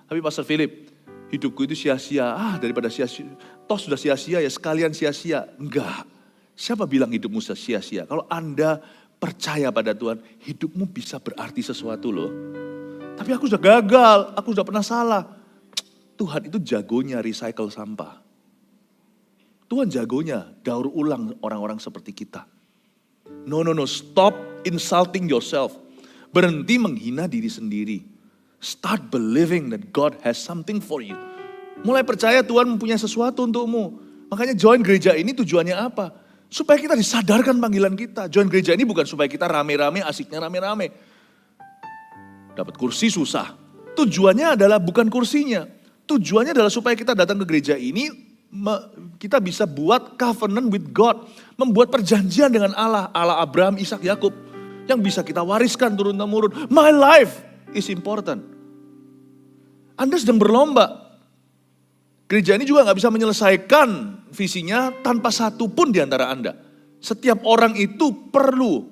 Tapi Pastor Philip, hidupku itu sia-sia. Daripada sia-sia, toh sudah sia-sia ya sekalian sia-sia. Enggak. Siapa bilang hidupmu sia-sia? Kalau Anda percaya pada Tuhan, hidupmu bisa berarti sesuatu loh. Tapi aku sudah gagal, aku sudah pernah salah. Tuhan itu jagonya recycle sampah. Tuhan jagonya daur ulang orang-orang seperti kita. No, stop insulting yourself. Berhenti menghina diri sendiri. Start believing that God has something for you. Mulai percaya Tuhan mempunyai sesuatu untukmu. Makanya join gereja ini tujuannya apa? Supaya kita disadarkan panggilan kita. Join gereja ini bukan supaya kita rame-rame, asiknya rame-rame. Dapat kursi susah. Tujuannya adalah bukan kursinya. Tujuannya adalah supaya kita datang ke gereja ini, kita bisa buat covenant with God. Membuat perjanjian dengan Allah. Allah Abraham, Ishak, Yakub. Yang bisa kita wariskan turun-temurun. My life is important. Anda sedang berlomba. Gereja ini juga gak bisa menyelesaikan visinya tanpa satu pun di antara Anda. Setiap orang itu perlu.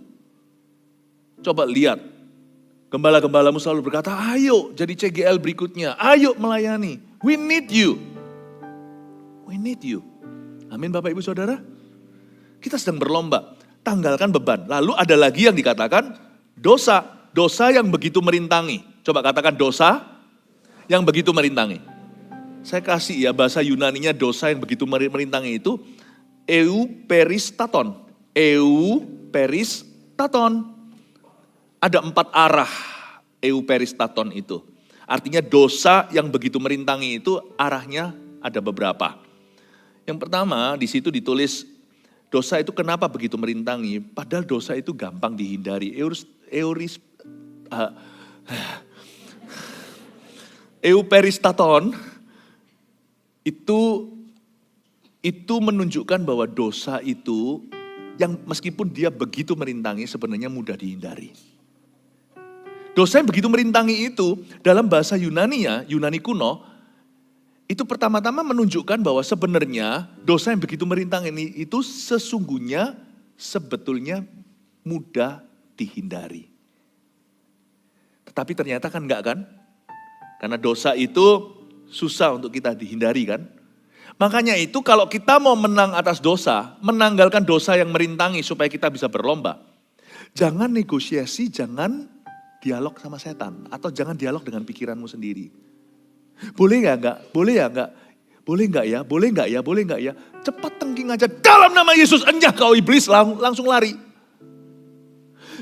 Coba lihat. Gembala-gembalamu selalu berkata, ayo jadi CGL berikutnya. Ayo melayani. We need you. We need you. Amin Bapak Ibu Saudara. Kita sedang berlomba. Tanggalkan beban. Lalu ada lagi yang dikatakan dosa. Dosa yang begitu merintangi. Coba katakan dosa yang begitu merintangi. Saya kasih ya bahasa Yunaninya dosa yang begitu merintangi itu euperistaton. Euperistaton. Ada 4 arah euperistaton itu. Artinya dosa yang begitu merintangi itu arahnya ada beberapa. Yang pertama di situ ditulis dosa itu kenapa begitu merintangi? Padahal dosa itu gampang dihindari. Euperistaton itu menunjukkan bahwa dosa itu yang meskipun dia begitu merintangi sebenarnya mudah dihindari. Dosa yang begitu merintangi itu dalam bahasa Yunani kuno, itu pertama-tama menunjukkan bahwa sebenarnya dosa yang begitu merintangi ini itu sesungguhnya sebetulnya mudah dihindari. Tetapi ternyata kan enggak kan? Karena dosa itu susah untuk kita dihindari kan. Makanya itu kalau kita mau menang atas dosa, menanggalkan dosa yang merintangi supaya kita bisa berlomba. Jangan negosiasi, jangan dialog sama setan. Atau jangan dialog dengan pikiranmu sendiri. Boleh ya enggak? Boleh ya enggak? Boleh enggak ya? Boleh enggak ya? Boleh enggak ya? Cepat tengking aja dalam nama Yesus, enyah kau iblis, langsung lari.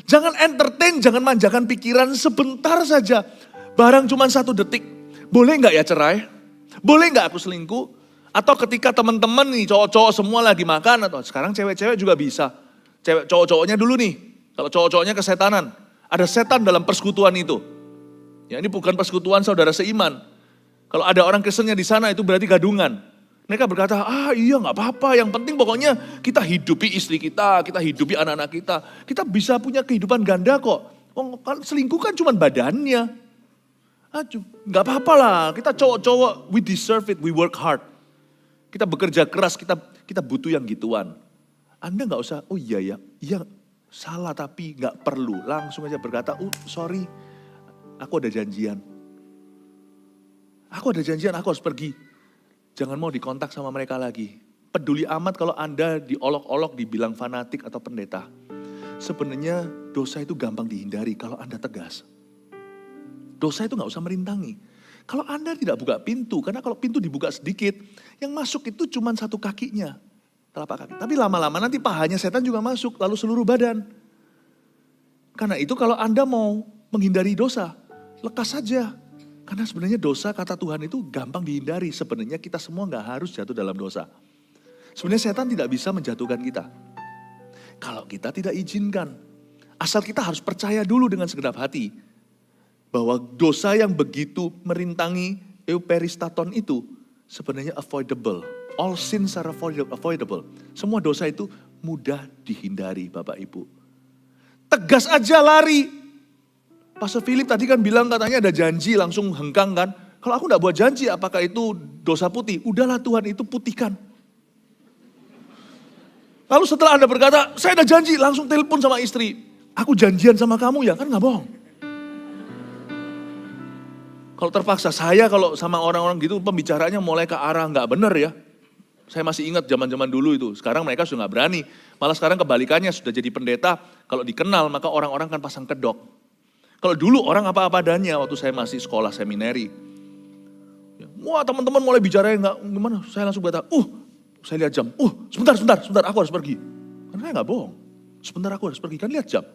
Jangan entertain, jangan manjakan pikiran sebentar saja. Barang cuma 1 detik. Boleh enggak ya cerai? Boleh enggak aku selingkuh? Atau ketika teman-teman nih cowok-cowok semua lagi makan. Atau sekarang cewek-cewek juga bisa. Cowok-cowoknya dulu nih. Kalau cowok-cowoknya kesetanan. Ada setan dalam persekutuan itu. Ya ini bukan persekutuan saudara seiman. Kalau ada orang Kristennya di sana itu berarti gadungan. Mereka berkata, iya gak apa-apa. Yang penting pokoknya kita hidupi istri kita hidupi anak-anak kita. Kita bisa punya kehidupan ganda kok. Selingkuh kan cuma badannya. Gak apa-apa lah, kita cowok-cowok, we deserve it, we work hard. Kita bekerja keras, kita butuh yang gituan. Anda gak usah, oh iya salah tapi gak perlu. Langsung aja berkata, sorry, aku ada janjian. Aku harus pergi. Jangan mau dikontak sama mereka lagi. Peduli amat kalau Anda diolok-olok, dibilang fanatik atau pendeta. Sebenarnya dosa itu gampang dihindari kalau Anda tegas. Dosa itu gak usah merintangi. Kalau Anda tidak buka pintu, karena kalau pintu dibuka sedikit, yang masuk itu cuma 1 kakinya, telapak kaki. Tapi lama-lama nanti pahanya setan juga masuk, lalu seluruh badan. Karena itu kalau Anda mau menghindari dosa, lekas saja. Karena sebenarnya dosa kata Tuhan itu gampang dihindari. Sebenarnya kita semua gak harus jatuh dalam dosa. Sebenarnya setan tidak bisa menjatuhkan kita. Kalau kita tidak izinkan. Asal kita harus percaya dulu dengan segenap hati. Bahwa dosa yang begitu merintangi euperistaton itu sebenarnya avoidable. All sins are avoidable. Semua dosa itu mudah dihindari Bapak Ibu. Tegas aja lari. Pastor Philip tadi kan bilang katanya ada janji langsung hengkang kan. Kalau aku gak buat janji apakah itu dosa putih? Udahlah Tuhan itu putihkan. Lalu setelah Anda berkata saya ada janji langsung telepon sama istri. Aku janjian sama kamu ya kan gak bohong. Kalau terpaksa, saya kalau sama orang-orang gitu pembicaranya mulai ke arah nggak benar ya. Saya masih ingat zaman-zaman dulu itu. Sekarang mereka sudah nggak berani. Malah sekarang kebalikannya, sudah jadi pendeta. Kalau dikenal maka orang-orang kan pasang kedok. Kalau dulu orang apa-apa adanya waktu saya masih sekolah seminari. Wah teman-teman mulai bicara nggak gimana. Saya langsung berkata, saya lihat jam. Sebentar, aku harus pergi. Karena saya nggak bohong. Sebentar aku harus pergi, kan lihat jam.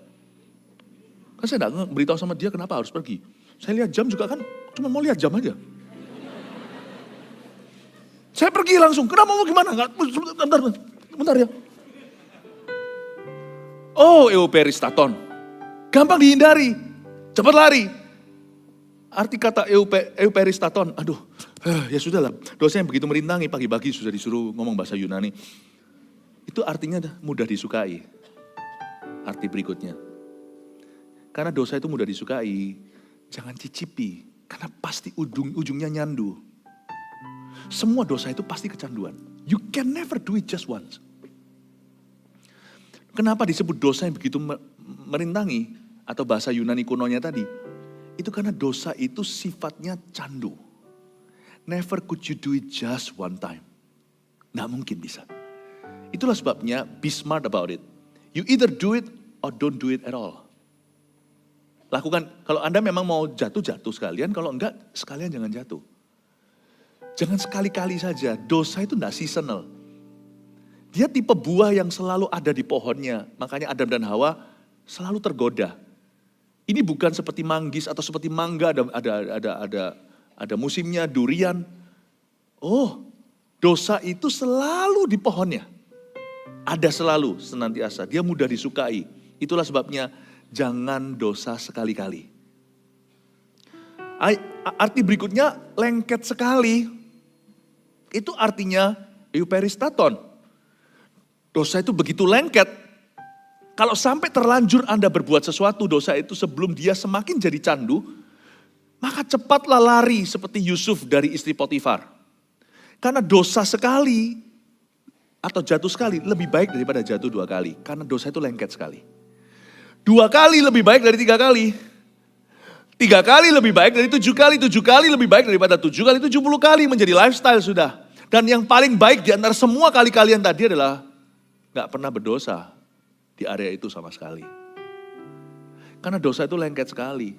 Kan saya nggak beritahu sama dia kenapa harus pergi. Saya lihat jam juga kan, cuma mau lihat jam aja. Saya pergi langsung, kenapa mau gimana? Bentar ya. Euperistaton. Gampang dihindari, cepat lari. Arti kata euperistaton, ya sudahlah. Dosa yang begitu merintangi, pagi-pagi sudah disuruh ngomong bahasa Yunani. Itu artinya mudah disukai. Arti berikutnya. Karena dosa itu mudah disukai, jangan cicipi. Karena pasti ujungnya nyandu. Semua dosa itu pasti kecanduan. You can never do it just once. Kenapa disebut dosa yang begitu merintangi? Atau bahasa Yunani kunonya tadi. Itu karena dosa itu sifatnya candu. Never could you do it just one time. Nggak mungkin bisa. Itulah sebabnya be smart about it. You either do it or don't do it at all. Lakukan, kalau Anda memang mau jatuh sekalian, kalau enggak sekalian jangan jatuh. Jangan sekali-kali saja, dosa itu enggak seasonal. Dia tipe buah yang selalu ada di pohonnya, makanya Adam dan Hawa selalu tergoda. Ini bukan seperti manggis atau seperti mangga, ada musimnya, durian. Dosa itu selalu di pohonnya. Ada selalu, senantiasa, dia mudah disukai. Itulah sebabnya, jangan dosa sekali-kali. Arti berikutnya lengket sekali. Itu artinya euperistaton. Dosa itu begitu lengket. Kalau sampai terlanjur Anda berbuat sesuatu dosa itu sebelum dia semakin jadi candu, maka cepatlah lari seperti Yusuf dari istri Potifar. Karena dosa sekali atau jatuh sekali lebih baik daripada jatuh 2 kali. Karena dosa itu lengket sekali. 2 kali lebih baik dari 3 kali. 3 kali lebih baik dari 7 kali. 7 kali lebih baik daripada 7 kali 70 kali. Menjadi lifestyle sudah. Dan yang paling baik di antara semua kali-kalian tadi adalah gak pernah berdosa di area itu sama sekali. Karena dosa itu lengket sekali.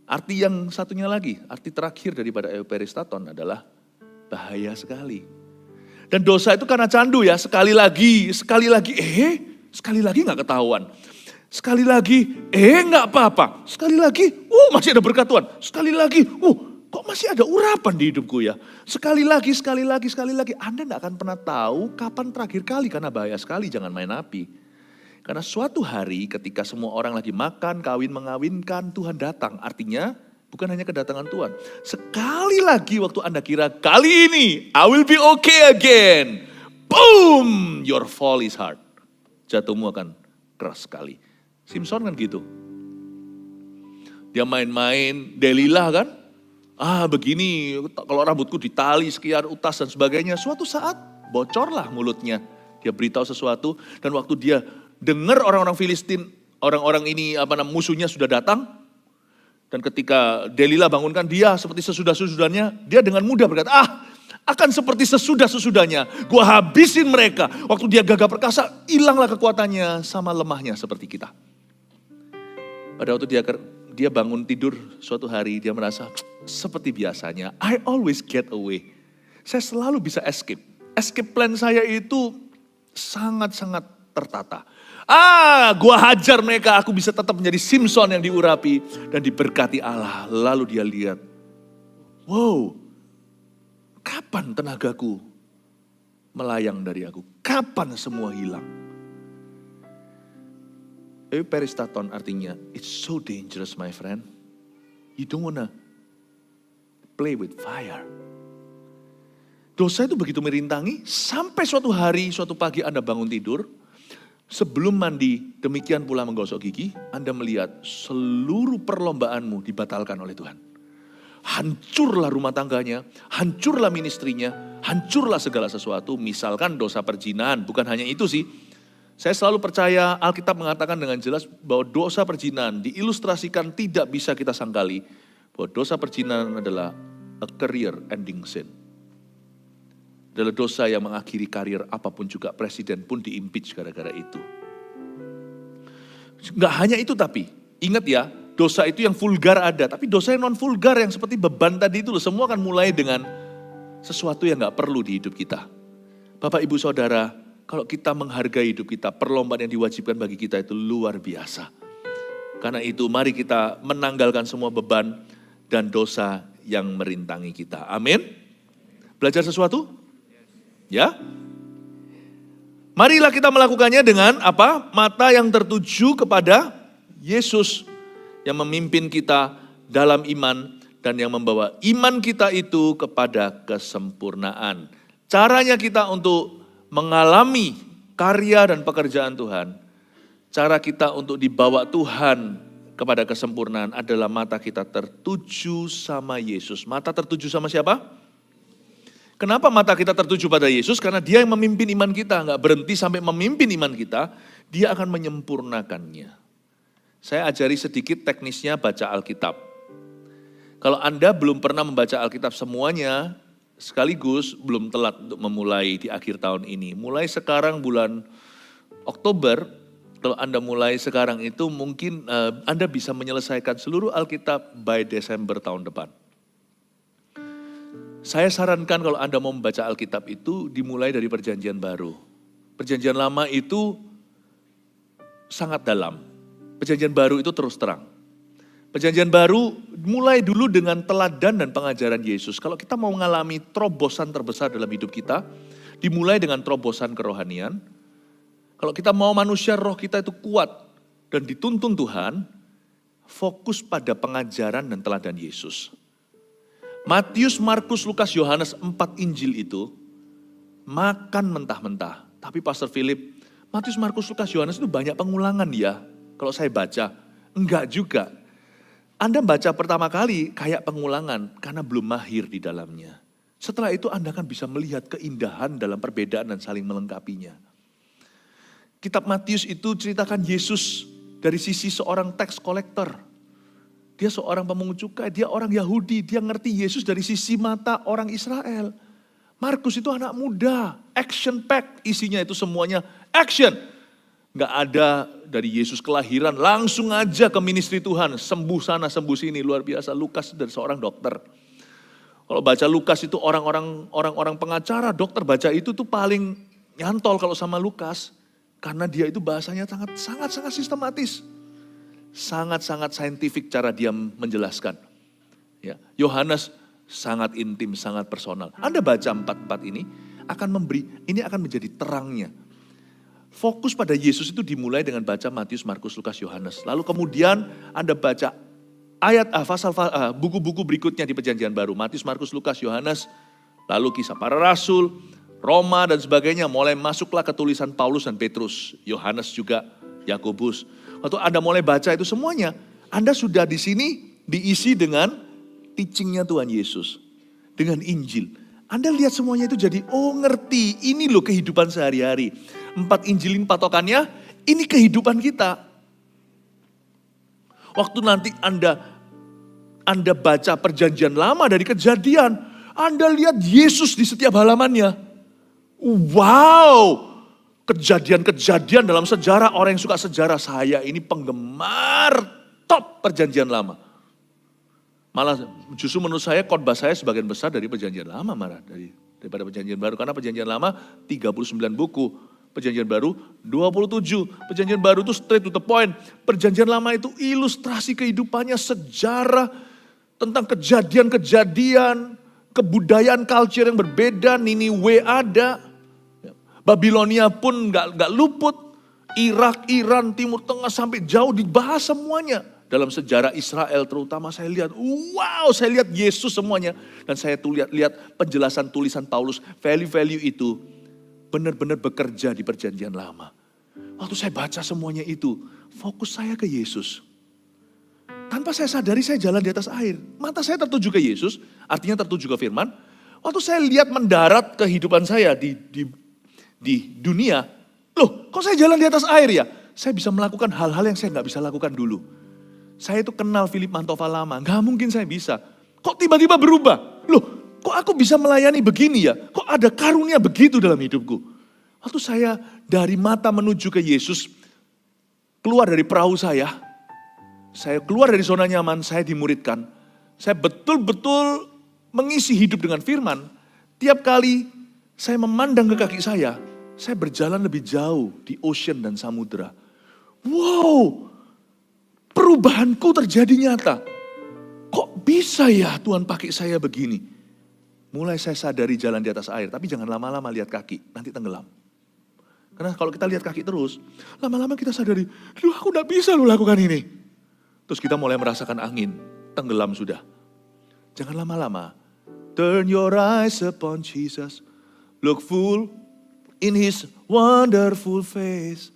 Arti yang satunya lagi, arti terakhir daripada euperistaton adalah bahaya sekali. Dan dosa itu karena candu ya, sekali lagi gak ketahuan. Sekali lagi, gak apa-apa. Sekali lagi, masih ada berkat Tuhan. Sekali lagi, kok masih ada urapan di hidupku ya. Sekali lagi. Anda gak akan pernah tahu kapan terakhir kali, karena bahaya sekali, jangan main api. Karena suatu hari ketika semua orang lagi makan, kawin, mengawinkan, Tuhan datang. Artinya bukan hanya kedatangan Tuhan. Sekali lagi waktu Anda kira, kali ini I will be okay again. Boom, your fall is hard. Jatuhmu akan keras sekali. Simpson kan gitu. Dia main-main, Delilah kan. Begini, kalau rambutku ditali sekian utas dan sebagainya. Suatu saat bocorlah mulutnya. Dia beritahu sesuatu dan waktu dia dengar orang-orang Filistin, orang-orang ini musuhnya sudah datang. Dan ketika Delilah bangunkan dia seperti sesudah-sesudahnya, dia dengan mudah berkata, akan seperti sesudah-sesudahnya. Gua habisin mereka. Waktu dia gagah perkasa, hilanglah kekuatannya sama lemahnya seperti kita. Pada waktu dia bangun tidur suatu hari, dia merasa seperti biasanya. I always get away. Saya selalu bisa escape. Escape plan saya itu sangat-sangat tertata. Gua hajar mereka, aku bisa tetap menjadi Simpson yang diurapi dan diberkati Allah. Lalu dia lihat, wow, kapan tenagaku melayang dari aku? Kapan semua hilang? Euperistaton artinya, it's so dangerous my friend. You don't wanna play with fire. Dosa itu begitu merintangi, sampai suatu hari, suatu pagi Anda bangun tidur, sebelum mandi, demikian pula menggosok gigi, Anda melihat seluruh perlombaanmu dibatalkan oleh Tuhan. Hancurlah rumah tangganya, hancurlah ministrinya, hancurlah segala sesuatu. Misalkan dosa perzinahan, bukan hanya itu sih. Saya selalu percaya Alkitab mengatakan dengan jelas bahwa dosa perzinahan diilustrasikan tidak bisa kita sangkali. bahwa dosa perzinahan adalah a career ending sin. Adalah dosa yang mengakhiri karir apapun juga, presiden pun diimpeach gara-gara itu. Nggak hanya itu tapi, ingat ya, dosa itu yang vulgar ada, tapi dosa yang non vulgar yang seperti beban tadi itu loh, semua akan mulai dengan sesuatu yang nggak perlu di hidup kita. Bapak Ibu Saudara, kalau kita menghargai hidup kita, perlombaan yang diwajibkan bagi kita itu luar biasa. Karena itu mari kita menanggalkan semua beban dan dosa yang merintangi kita. Amin. Belajar sesuatu? Ya. Marilah kita melakukannya dengan apa? Mata yang tertuju kepada Yesus yang memimpin kita dalam iman dan yang membawa iman kita itu kepada kesempurnaan. Caranya kita untuk mengalami karya dan pekerjaan Tuhan, cara kita untuk dibawa Tuhan kepada kesempurnaan adalah mata kita tertuju sama Yesus. Mata tertuju sama siapa? Kenapa mata kita tertuju pada Yesus? Karena Dia yang memimpin iman kita, nggak berhenti sampai memimpin iman kita, Dia akan menyempurnakannya. Saya ajari sedikit teknisnya baca Alkitab. Kalau Anda belum pernah membaca Alkitab semuanya, sekaligus belum telat untuk memulai di akhir tahun ini. Mulai sekarang bulan Oktober, kalau Anda mulai sekarang itu mungkin Anda bisa menyelesaikan seluruh Alkitab by Desember tahun depan. Saya sarankan kalau Anda mau membaca Alkitab itu dimulai dari Perjanjian Baru. Perjanjian Lama itu sangat dalam. Perjanjian Baru itu terus terang. Perjanjian Baru mulai dulu dengan teladan dan pengajaran Yesus. Kalau kita mau mengalami terobosan terbesar dalam hidup kita, dimulai dengan terobosan kerohanian. Kalau kita mau manusia roh kita itu kuat dan dituntun Tuhan, fokus pada pengajaran dan teladan Yesus. Matius, Markus, Lukas, Yohanes, 4 Injil itu makan mentah-mentah. Tapi Pastor Philip, Matius, Markus, Lukas, Yohanes itu banyak pengulangan ya. Kalau saya baca, enggak juga. Anda baca pertama kali kayak pengulangan karena belum mahir di dalamnya. Setelah itu Anda akan bisa melihat keindahan dalam perbedaan dan saling melengkapinya. Kitab Matius itu ceritakan Yesus dari sisi seorang tax collector. Dia seorang pemungut cukai, dia orang Yahudi, dia ngerti Yesus dari sisi mata orang Israel. Markus itu anak muda, action pack, isinya itu semuanya action. Gak ada dari Yesus kelahiran, langsung aja ke ministry Tuhan, sembuh sana, sembuh sini, luar biasa. Lukas dari seorang dokter. Kalau baca Lukas itu orang-orang pengacara, dokter baca itu tuh paling nyantol kalau sama Lukas. Karena dia itu bahasanya sangat sistematis. Sangat-sangat saintifik cara dia menjelaskan. Ya, Yohanes sangat intim, sangat personal. Anda baca 4 ini ini akan menjadi terangnya. Fokus pada Yesus itu dimulai dengan baca Matius, Markus, Lukas, Yohanes. Lalu kemudian Anda baca buku-buku berikutnya di Perjanjian Baru. Matius, Markus, Lukas, Yohanes, lalu Kisah Para Rasul, Roma dan sebagainya. Mulai masuklah ke tulisan Paulus dan Petrus, Yohanes juga, Yakobus. Waktu Anda mulai baca itu semuanya, Anda sudah di sini diisi dengan teachingnya Tuhan Yesus. Dengan Injil. Anda lihat semuanya itu jadi, ngerti, ini loh kehidupan sehari-hari. 4 Injil ini patokannya, ini kehidupan kita. Waktu nanti Anda baca Perjanjian Lama dari Kejadian, Anda lihat Yesus di setiap halamannya. Wow! Kejadian-kejadian dalam sejarah, orang yang suka sejarah, saya ini penggemar top Perjanjian Lama. Malah justru menurut saya khotbah saya sebagian besar dari Perjanjian Lama daripada Perjanjian Baru. Karena Perjanjian Lama 39 buku, Perjanjian Baru 27. Perjanjian Baru itu straight to the point. Perjanjian Lama itu ilustrasi kehidupannya, sejarah tentang kejadian-kejadian, kebudayaan, culture yang berbeda, Niniwe ada. Babilonia pun gak luput, Irak, Iran, Timur Tengah sampai jauh dibahas semuanya. Dalam sejarah Israel terutama saya lihat, saya lihat Yesus semuanya. Dan saya lihat penjelasan tulisan Paulus, value-value itu benar-benar bekerja di Perjanjian Lama. Waktu saya baca semuanya itu, fokus saya ke Yesus. Tanpa saya sadari saya jalan di atas air. Mata saya tertuju ke Yesus, artinya tertuju ke firman. Waktu saya lihat mendarat kehidupan saya di dunia, loh kok saya jalan di atas air ya? Saya bisa melakukan hal-hal yang saya gak bisa lakukan dulu. Saya itu kenal Philip Mantova lama, gak mungkin saya bisa. Kok tiba-tiba berubah? Loh, kok aku bisa melayani begini ya? Kok ada karunia begitu dalam hidupku? Waktu saya dari mata menuju ke Yesus, keluar dari perahu saya keluar dari zona nyaman, saya dimuridkan. Saya betul-betul mengisi hidup dengan firman. Tiap kali saya memandang ke kaki saya berjalan lebih jauh di ocean dan samudera. Wow, perubahanku terjadi nyata. Kok bisa ya Tuhan pakai saya begini? Mulai saya sadari jalan di atas air, tapi jangan lama-lama lihat kaki, nanti tenggelam. Karena kalau kita lihat kaki terus, lama-lama kita sadari, aduh aku gak bisa loh lakukan ini. Terus kita mulai merasakan angin, tenggelam sudah. Jangan lama-lama. Turn your eyes upon Jesus, look full in His wonderful face,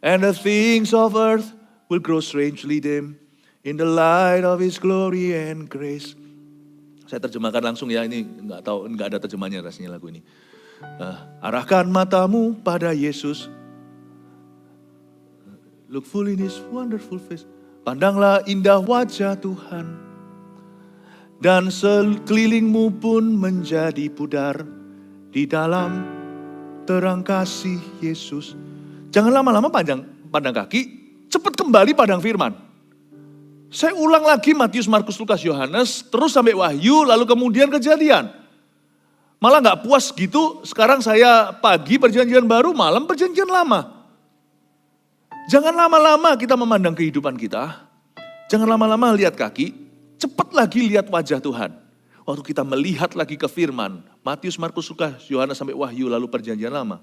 and the things of earth will grow strangely dim in the light of His glory and grace. Saya terjemahkan langsung ya, ini nggak ada terjemahnya rasanya lagu ini. Arahkan matamu pada Yesus, look full in His wonderful face. Pandanglah indah wajah Tuhan, dan sekelilingmu pun menjadi pudar di dalam terang kasih Yesus. Jangan lama-lama pandang kaki, cepat kembali pandang firman. Saya ulang lagi Matius, Markus, Lukas, Yohanes, terus sampai Wahyu, lalu kemudian Kejadian. Malah gak puas gitu, sekarang saya pagi perjanjian baru, malam perjanjian lama. Jangan lama-lama kita memandang kehidupan kita, jangan lama-lama lihat kaki, cepat lagi lihat wajah Tuhan. Waktu kita melihat lagi ke firman, Matius, Markus, Lukas, Yohanes sampai Wahyu, lalu perjanjian lama.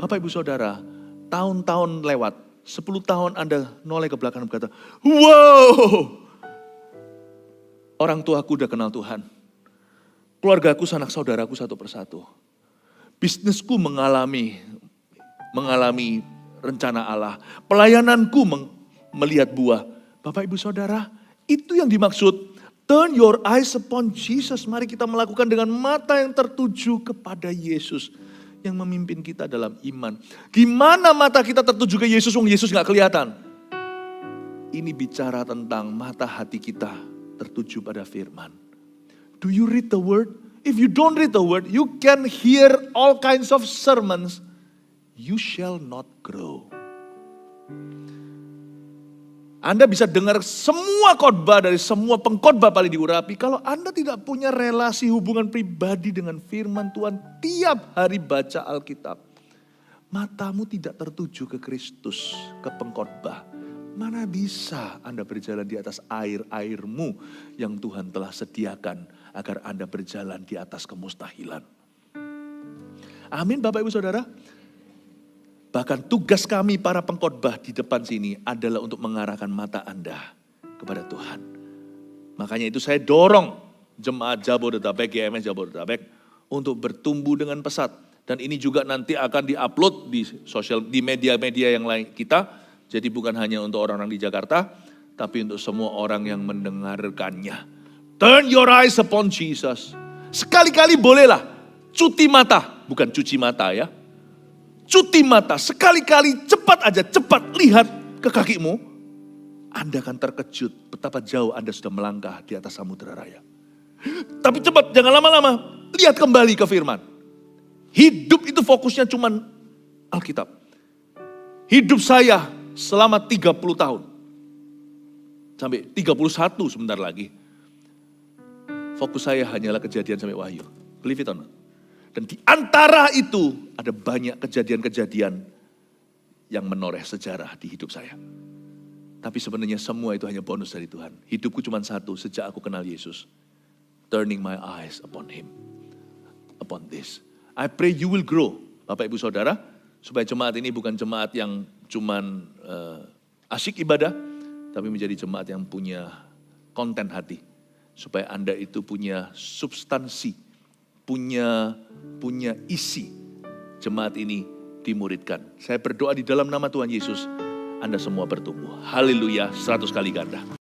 Bapak Ibu Saudara, tahun-tahun lewat, 10 tahun Anda noleh ke belakang dan berkata, wow, orang tuaku udah kenal Tuhan. Keluargaku, sanak saudaraku satu persatu. Bisnisku mengalami rencana Allah. Pelayananku melihat buah. Bapak Ibu Saudara, itu yang dimaksud. Turn your eyes upon Jesus. Mari kita melakukan dengan mata yang tertuju kepada Yesus yang memimpin kita dalam iman. Gimana mata kita tertuju ke Yesus, wong Yesus gak kelihatan? Ini bicara tentang mata hati kita tertuju pada firman. Do you read the word? If you don't read the word, you can hear all kinds of sermons. You shall not grow. Anda bisa dengar semua khotbah dari semua pengkhotbah paling diurapi. Kalau Anda tidak punya relasi hubungan pribadi dengan firman Tuhan, tiap hari baca Alkitab, matamu tidak tertuju ke Kristus, ke pengkhotbah. Mana bisa Anda berjalan di atas air-airmu yang Tuhan telah sediakan agar Anda berjalan di atas kemustahilan. Amin Bapak Ibu Saudara. Bahkan tugas kami para pengkhotbah di depan sini adalah untuk mengarahkan mata Anda kepada Tuhan. Makanya itu saya dorong jemaat Jabodetabek, GMS Jabodetabek untuk bertumbuh dengan pesat. Dan ini juga nanti akan diupload di media-media yang lain kita. Jadi bukan hanya untuk orang-orang di Jakarta, tapi untuk semua orang yang mendengarkannya. Turn your eyes upon Jesus. Sekali-kali bolehlah cuti mata, bukan cuci mata ya. Cuti mata, sekali-kali cepat lihat ke kakimu. Anda akan terkejut betapa jauh Anda sudah melangkah di atas samudera raya. Tapi cepat, jangan lama-lama. Lihat kembali ke firman. Hidup itu fokusnya cuma Alkitab. Hidup saya selama 30 tahun. Sampai 31 sebentar lagi. Fokus saya hanyalah Kejadian sampai Wahyu. Believe it or not. Dan di antara itu ada banyak kejadian-kejadian yang menoreh sejarah di hidup saya. Tapi sebenarnya semua itu hanya bonus dari Tuhan. Hidupku cuma satu sejak aku kenal Yesus. Turning my eyes upon Him. Upon this. I pray you will grow. Bapak Ibu Saudara. Supaya jemaat ini bukan jemaat yang cuman asyik ibadah. Tapi menjadi jemaat yang punya konten hati. Supaya Anda itu punya substansi. Punya isi. Jemaat ini dimuridkan. Saya berdoa di dalam nama Tuhan Yesus. Anda semua bertumbuh. Haleluya, 100 kali ganda.